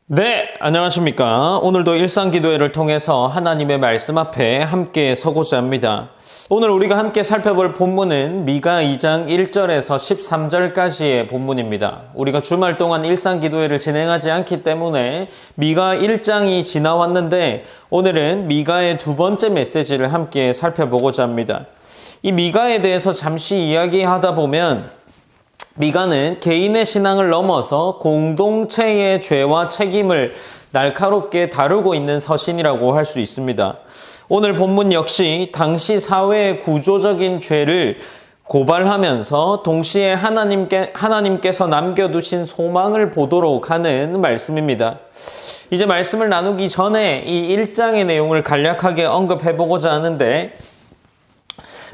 네, 안녕하십니까. 오늘도 일상기도회를 통해서 하나님의 말씀 앞에 함께 서고자 합니다. 오늘 우리가 함께 살펴볼 본문은 미가 2장 1절에서 13절까지의 본문입니다. 우리가 주말 동안 일상기도회를 진행하지 않기 때문에 미가 1장이 지나왔는데 오늘은 미가의 두 번째 메시지를 함께 살펴보고자 합니다. 이 미가에 대해서 잠시 이야기하다 보면 미가는 개인의 신앙을 넘어서 공동체의 죄와 책임을 날카롭게 다루고 있는 서신이라고 할 수 있습니다. 오늘 본문 역시 당시 사회의 구조적인 죄를 고발하면서 동시에 하나님께서 남겨두신 소망을 보도록 하는 말씀입니다. 이제 말씀을 나누기 전에 이 1장의 내용을 간략하게 언급해보고자 하는데,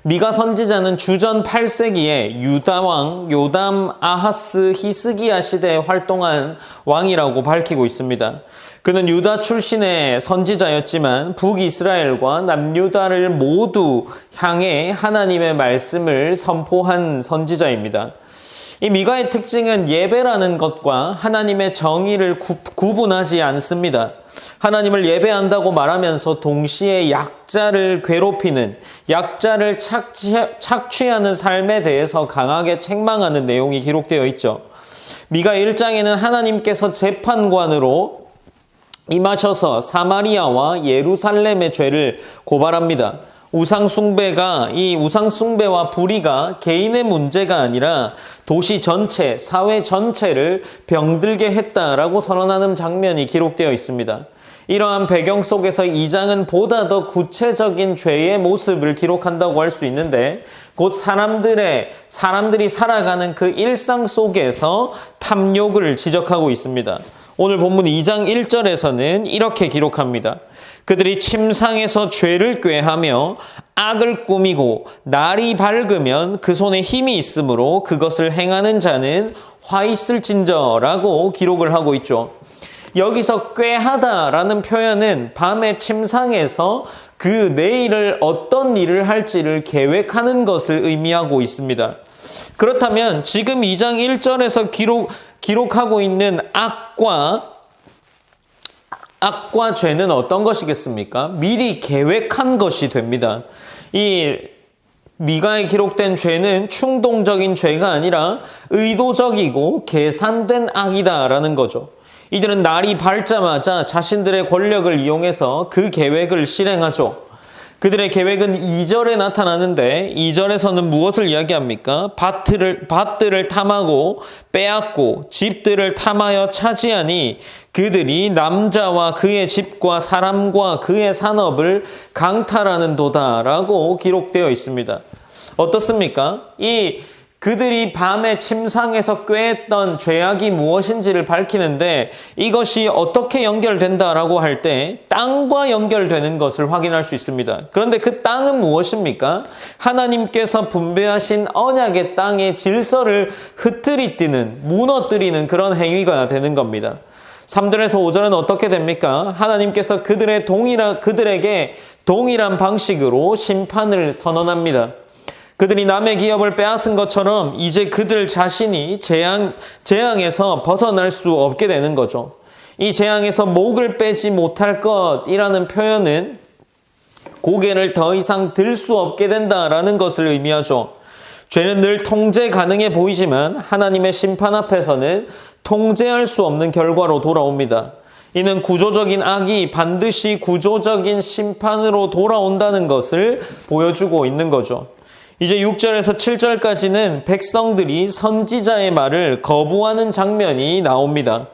미가 선지자는 주전 8세기에 유다왕 요담 아하스 히스기야 시대에 활동한 왕이라고 밝히고 있습니다. 그는 유다 출신의 선지자였지만 북이스라엘과 남유다를 모두 향해 하나님의 말씀을 선포한 선지자입니다. 이 미가의 특징은 예배라는 것과 하나님의 정의를 구분하지 않습니다. 하나님을 예배한다고 말하면서 동시에 약자를 괴롭히는, 약자를 착취하는 삶에 대해서 강하게 책망하는 내용이 기록되어 있죠. 미가 1장에는 하나님께서 재판관으로 임하셔서 사마리아와 예루살렘의 죄를 고발합니다. 이 우상숭배와 불의가 개인의 문제가 아니라 도시 전체, 사회 전체를 병들게 했다라고 선언하는 장면이 기록되어 있습니다. 이러한 배경 속에서 2장은 보다 더 구체적인 죄의 모습을 기록한다고 할 수 있는데, 곧 사람들이 살아가는 그 일상 속에서 탐욕을 지적하고 있습니다. 오늘 본문 2장 1절에서는 이렇게 기록합니다. 그들이 침상에서 죄를 꾀하며 악을 꾸미고 날이 밝으면 그 손에 힘이 있으므로 그것을 행하는 자는 화 있을진저라고 기록을 하고 있죠. 여기서 꾀하다라는 표현은 밤에 침상에서 그 내일을 어떤 일을 할지를 계획하는 것을 의미하고 있습니다. 그렇다면 지금 2장 1절에서 기록하고 있는 악과 죄는 어떤 것이겠습니까? 미리 계획한 것이 됩니다. 이 미가에 기록된 죄는 충동적인 죄가 아니라 의도적이고 계산된 악이다라는 거죠. 이들은 날이 밝자마자 자신들의 권력을 이용해서 그 계획을 실행하죠. 그들의 계획은 2절에 나타나는데 2절에서는 무엇을 이야기합니까? 밭들을 탐하고 빼앗고 집들을 탐하여 차지하니 그들이 남자와 그의 집과 사람과 그의 산업을 강탈하는 도다라고 기록되어 있습니다. 어떻습니까? 그들이 밤에 침상에서 꾀했던 죄악이 무엇인지를 밝히는데, 이것이 어떻게 연결된다라고 할 때 땅과 연결되는 것을 확인할 수 있습니다. 그런데 그 땅은 무엇입니까? 하나님께서 분배하신 언약의 땅의 질서를 무너뜨리는 그런 행위가 되는 겁니다. 3절에서 5절은 어떻게 됩니까? 하나님께서 그들에게 동일한 방식으로 심판을 선언합니다. 그들이 남의 기업을 빼앗은 것처럼 이제 그들 자신이 재앙에서 벗어날 수 없게 되는 거죠. 이 재앙에서 목을 빼지 못할 것이라는 표현은 고개를 더 이상 들 수 없게 된다라는 것을 의미하죠. 죄는 늘 통제 가능해 보이지만 하나님의 심판 앞에서는 통제할 수 없는 결과로 돌아옵니다. 이는 구조적인 악이 반드시 구조적인 심판으로 돌아온다는 것을 보여주고 있는 거죠. 이제 6절에서 7절까지는 백성들이 선지자의 말을 거부하는 장면이 나옵니다.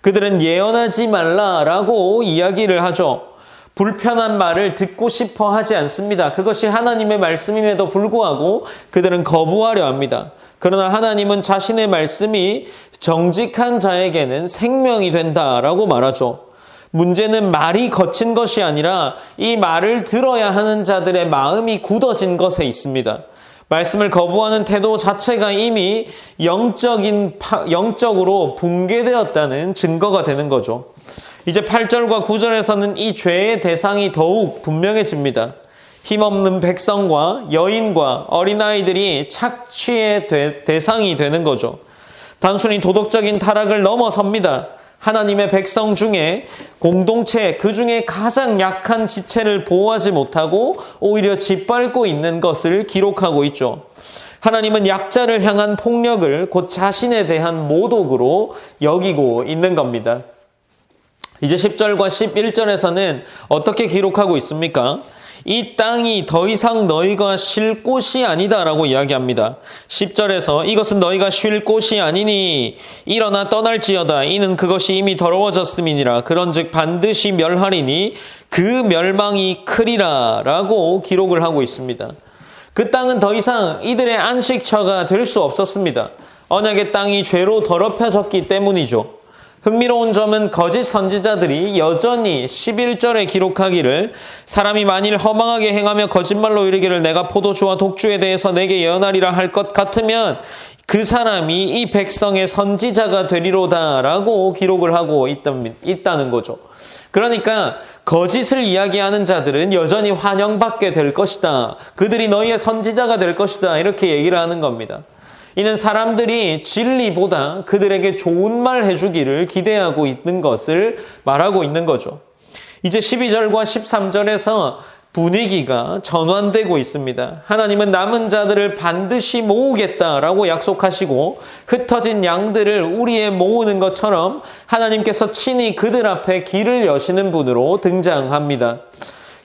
그들은 예언하지 말라라고 이야기를 하죠. 불편한 말을 듣고 싶어 하지 않습니다. 그것이 하나님의 말씀임에도 불구하고 그들은 거부하려 합니다. 그러나 하나님은 자신의 말씀이 정직한 자에게는 생명이 된다라고 말하죠. 문제는 말이 거친 것이 아니라 이 말을 들어야 하는 자들의 마음이 굳어진 것에 있습니다. 말씀을 거부하는 태도 자체가 이미 영적으로 붕괴되었다는 증거가 되는 거죠. 이제 8절과 9절에서는 이 죄의 대상이 더욱 분명해집니다. 힘없는 백성과 여인과 어린아이들이 착취의 대상이 되는 거죠. 단순히 도덕적인 타락을 넘어섭니다. 하나님의 백성 중에 공동체 그 중에 가장 약한 지체를 보호하지 못하고 오히려 짓밟고 있는 것을 기록하고 있죠. 하나님은 약자를 향한 폭력을 곧 자신에 대한 모독으로 여기고 있는 겁니다. 이제 10절과 11절에서는 어떻게 기록하고 있습니까? 이 땅이 더 이상 너희가 쉴 곳이 아니다라고 이야기합니다. 10절에서 이것은 너희가 쉴 곳이 아니니 일어나 떠날지어다. 이는 그것이 이미 더러워졌음이니라. 그런즉 반드시 멸하리니 그 멸망이 크리라 라고 기록을 하고 있습니다. 그 땅은 더 이상 이들의 안식처가 될 수 없었습니다. 언약의 땅이 죄로 더럽혀졌기 때문이죠. 흥미로운 점은 거짓 선지자들이 여전히 11절에 기록하기를 사람이 만일 허망하게 행하며 거짓말로 이르기를 내가 포도주와 독주에 대해서 내게 예언하리라 할 것 같으면 그 사람이 이 백성의 선지자가 되리로다 라고 기록을 하고 있다는 거죠. 그러니까 거짓을 이야기하는 자들은 여전히 환영받게 될 것이다. 그들이 너희의 선지자가 될 것이다. 이렇게 얘기를 하는 겁니다. 이는 사람들이 진리보다 그들에게 좋은 말 해주기를 기대하고 있는 것을 말하고 있는 거죠. 이제 12절과 13절에서 분위기가 전환되고 있습니다. 하나님은 남은 자들을 반드시 모으겠다라고 약속하시고 흩어진 양들을 우리에 모으는 것처럼 하나님께서 친히 그들 앞에 길을 여시는 분으로 등장합니다.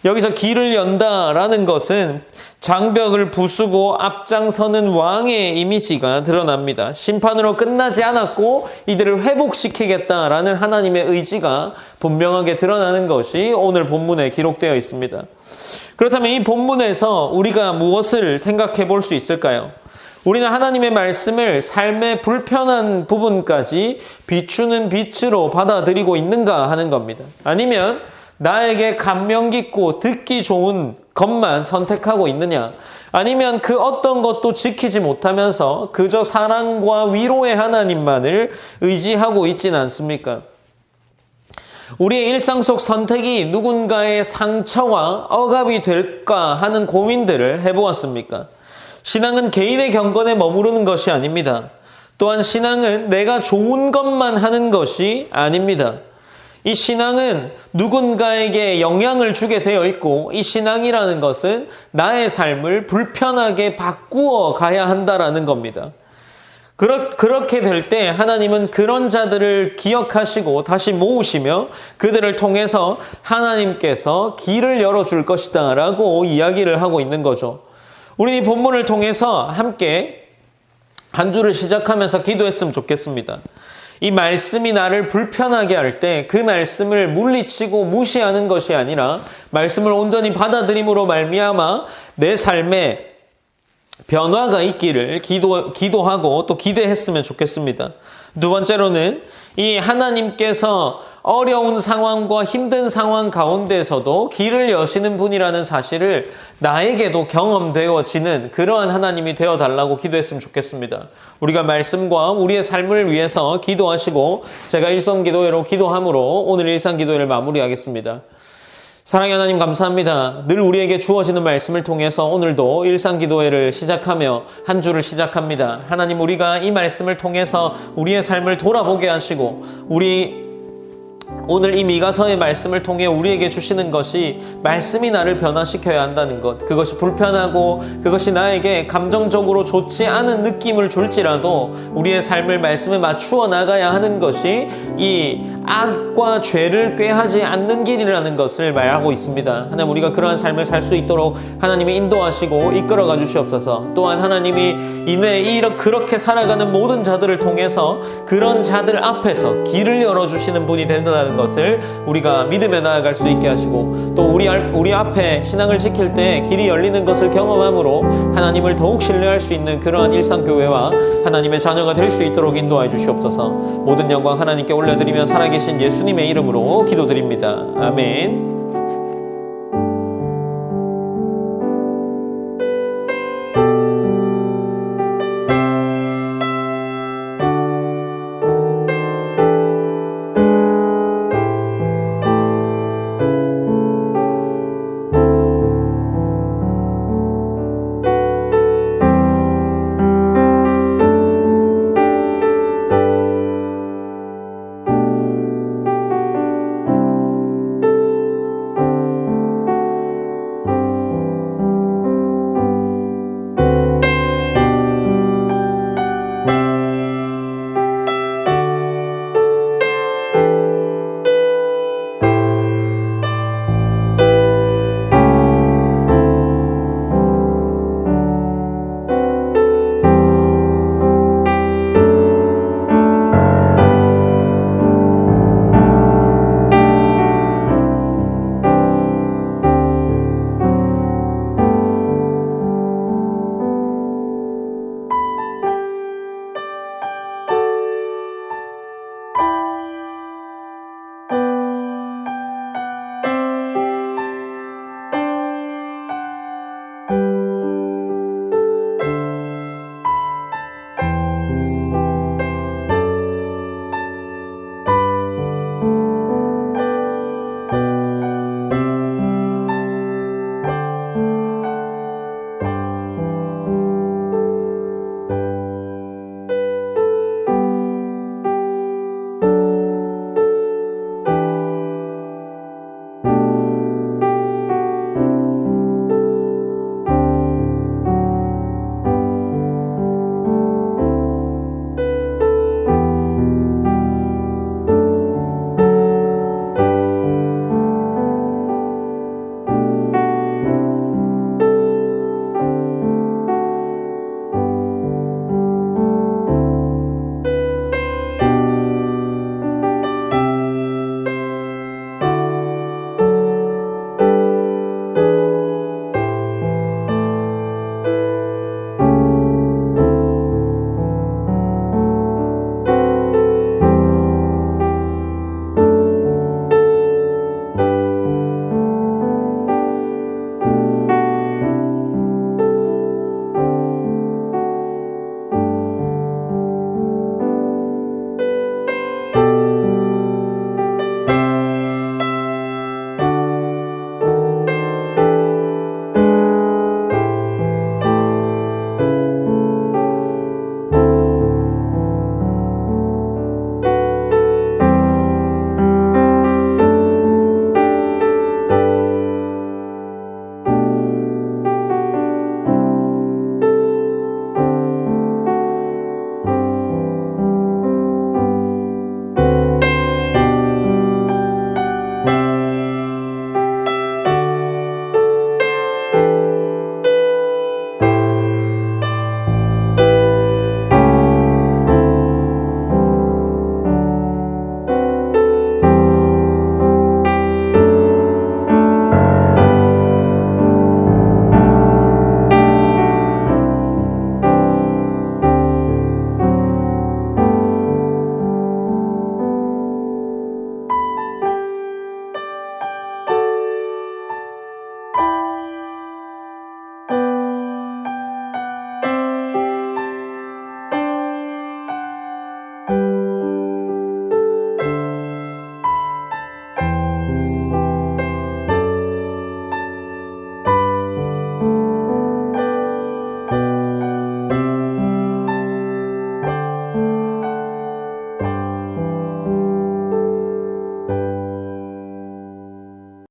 여기서 길을 연다라는 것은 장벽을 부수고 앞장서는 왕의 이미지가 드러납니다. 심판으로 끝나지 않았고 이들을 회복시키겠다라는 하나님의 의지가 분명하게 드러나는 것이 오늘 본문에 기록되어 있습니다. 그렇다면 이 본문에서 우리가 무엇을 생각해 볼 수 있을까요? 우리는 하나님의 말씀을 삶의 불편한 부분까지 비추는 빛으로 받아들이고 있는가 하는 겁니다. 아니면 나에게 감명 깊고 듣기 좋은 것만 선택하고 있느냐? 아니면 그 어떤 것도 지키지 못하면서 그저 사랑과 위로의 하나님만을 의지하고 있지는 않습니까? 우리의 일상 속 선택이 누군가의 상처와 억압이 될까 하는 고민들을 해보았습니까? 신앙은 개인의 경건에 머무르는 것이 아닙니다. 또한 신앙은 내가 좋은 것만 하는 것이 아닙니다. 이 신앙은 누군가에게 영향을 주게 되어 있고 이 신앙이라는 것은 나의 삶을 불편하게 바꾸어 가야 한다라는 겁니다. 그렇게 될 때 하나님은 그런 자들을 기억하시고 다시 모으시며 그들을 통해서 하나님께서 길을 열어줄 것이다 라고 이야기를 하고 있는 거죠. 우리 이 본문을 통해서 함께 한 주를 시작하면서 기도했으면 좋겠습니다. 이 말씀이 나를 불편하게 할 때 그 말씀을 물리치고 무시하는 것이 아니라 말씀을 온전히 받아들임으로 말미암아 내 삶에 변화가 있기를 기도하고 또 기대했으면 좋겠습니다. 두 번째로는 이 하나님께서 어려운 상황과 힘든 상황 가운데서도 길을 여시는 분이라는 사실을 나에게도 경험되어지는 그러한 하나님이 되어달라고 기도했으면 좋겠습니다. 우리가 말씀과 우리의 삶을 위해서 기도하시고 제가 일성기도회로 기도함으로 오늘 일상기도회를 마무리하겠습니다. 사랑의 하나님 감사합니다. 늘 우리에게 주어지는 말씀을 통해서 오늘도 일상기도회를 시작하며 한 주를 시작합니다. 하나님 우리가 이 말씀을 통해서 우리의 삶을 돌아보게 하시고 오늘 이 미가서의 말씀을 통해 우리에게 주시는 것이 말씀이 나를 변화시켜야 한다는 것, 그것이 불편하고 그것이 나에게 감정적으로 좋지 않은 느낌을 줄지라도 우리의 삶을 말씀에 맞추어 나가야 하는 것이 이 악과 죄를 꾀하지 않는 길이라는 것을 말하고 있습니다. 하나님 우리가 그러한 삶을 살 수 있도록 하나님이 인도하시고 이끌어가 주시옵소서. 또한 하나님이 그렇게 살아가는 모든 자들을 통해서 그런 자들 앞에서 길을 열어주시는 분이 된다는 것을 우리가 믿음에 나아갈 수 있게 하시고 또 우리 앞에 신앙을 지킬 때 길이 열리는 것을 경험함으로 하나님을 더욱 신뢰할 수 있는 그러한 일상교회와 하나님의 자녀가 될 수 있도록 인도하여 주시옵소서. 모든 영광 하나님께 올려드리며 살아계신 예수님의 이름으로 기도드립니다. 아멘.